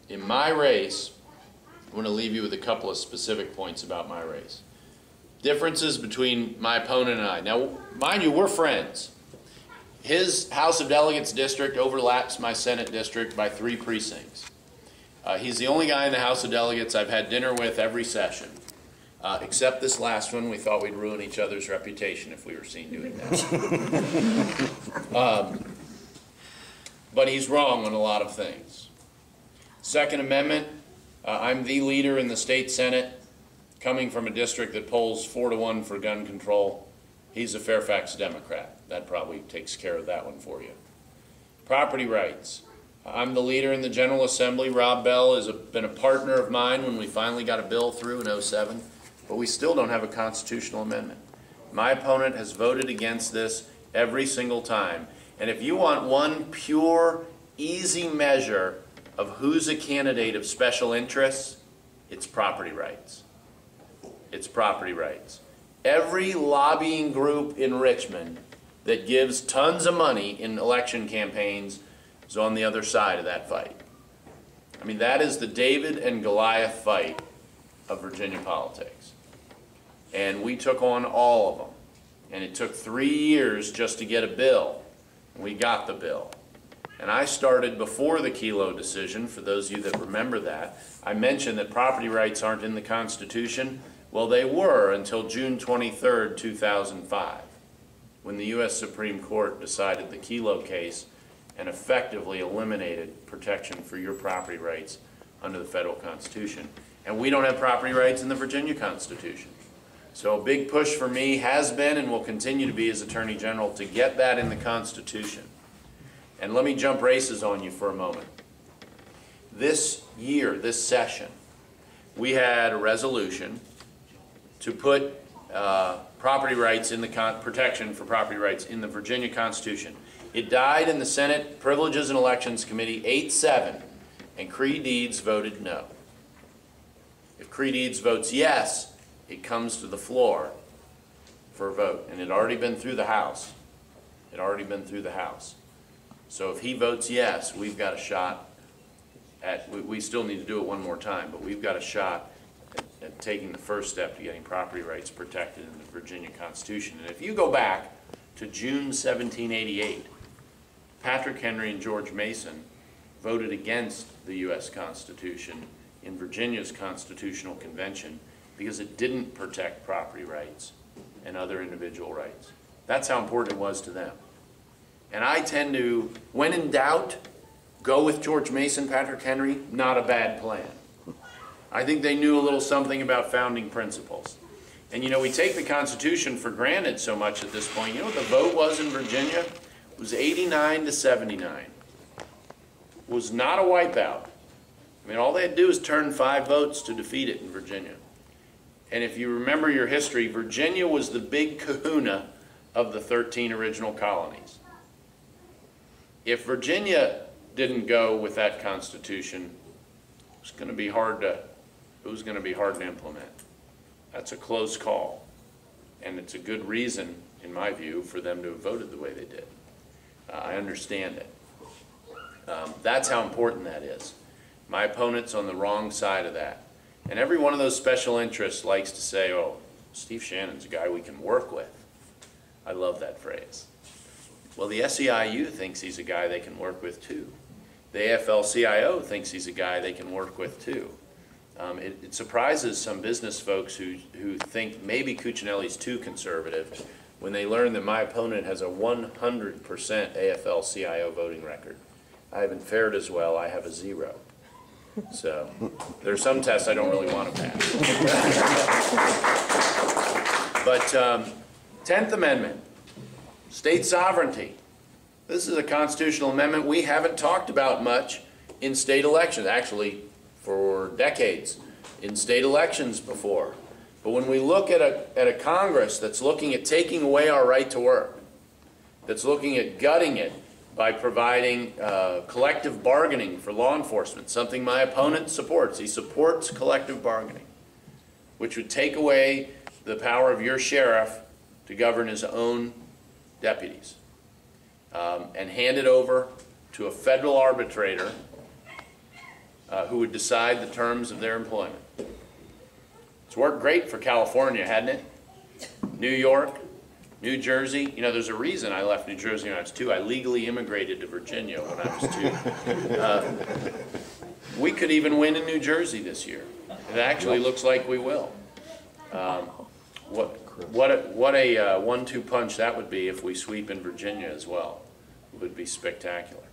In my race, I want to leave you with a couple of specific points about my race. Differences between my opponent and I. Now, mind you, we're friends. His House of Delegates district overlaps my Senate district by 3 precincts. He's the only guy in the House of Delegates I've had dinner with every session. Except this last one, we thought we'd ruin each other's reputation if we were seen doing that. But he's wrong on a lot of things. Second Amendment, I'm the leader in the state Senate, coming from a district that polls 4-1 for gun control. He's a Fairfax Democrat. That probably takes care of that one for you. Property rights. I'm the leader in the General Assembly. Rob Bell has been a partner of mine when we finally got a bill through in '07, but we still don't have a constitutional amendment. My opponent has voted against this every single time. And if you want one pure, easy measure of who's a candidate of special interests, it's property rights. It's property rights. Every lobbying group in Richmond that gives tons of money in election campaigns is on the other side of that fight. I mean, that is the David and Goliath fight of Virginia politics. And we took on all of them. And it took 3 years just to get a bill. We got the bill. And I started before the Kelo decision, for those of you that remember that. I mentioned that property rights aren't in the Constitution. Well, they were until June 23rd, 2005, when the U.S. Supreme Court decided the Kelo case and effectively eliminated protection for your property rights under the federal Constitution. And we don't have property rights in the Virginia Constitution. So a big push for me has been and will continue to be as Attorney General to get that in the Constitution. And let me jump races on you for a moment. This year, this session, we had a resolution to put property rights in the protection for property rights in the Virginia Constitution. It died in the Senate Privileges and Elections Committee 8-7, and Cree Deeds voted no. If Cree Deeds votes yes, it comes to the floor for a vote, and it had already been through the House. It had already been through the House. So if he votes yes, we've got a shot at, we still need to do it one more time, but we've got a shot at taking the first step to getting property rights protected in the Virginia Constitution. And if you go back to June 1788, Patrick Henry and George Mason voted against the U.S. Constitution in Virginia's Constitutional Convention because it didn't protect property rights and other individual rights. That's how important it was to them. And I tend to, when in doubt, go with George Mason, Patrick Henry. Not a bad plan. I think they knew a little something about founding principles. And you know, we take the Constitution for granted so much at this point. You know what the vote was in Virginia? It was 89-79. It was not a wipeout. I mean, all they had to do was turn 5 votes to defeat it in Virginia. And if you remember your history, Virginia was the big kahuna of the 13 original colonies. If Virginia didn't go with that Constitution, it was going to be hard to implement. That's a close call. And it's a good reason, in my view, for them to have voted the way they did. I understand it. That's how important that is. My opponent's on the wrong side of that. And every one of those special interests likes to say, oh, Steve Shannon's a guy we can work with. I love that phrase. Well, the SEIU thinks he's a guy they can work with too. The AFL-CIO thinks he's a guy they can work with too. It surprises some business folks who think maybe Cuccinelli's too conservative when they learn that my opponent has a 100% AFL-CIO voting record. I haven't fared as well. I have a 0. So there's some tests I don't really want to pass. But 10th Amendment, state sovereignty. This is a constitutional amendment we haven't talked about much in state elections, actually for decades in state elections before. But when we look at a Congress that's looking at taking away our right to work, that's looking at gutting it by providing collective bargaining for law enforcement, something my opponent supports. He supports collective bargaining, which would take away the power of your sheriff to govern his own deputies and hand it over to a federal arbitrator who would decide the terms of their employment. It's worked great for California, hadn't it? New York, New Jersey. You know, there's a reason I left New Jersey when I was 2. I legally immigrated to Virginia when I was 2. We could even win in New Jersey this year. It actually looks like we will. What a 1-2 punch that would be if we sweep in Virginia as well. It would be spectacular.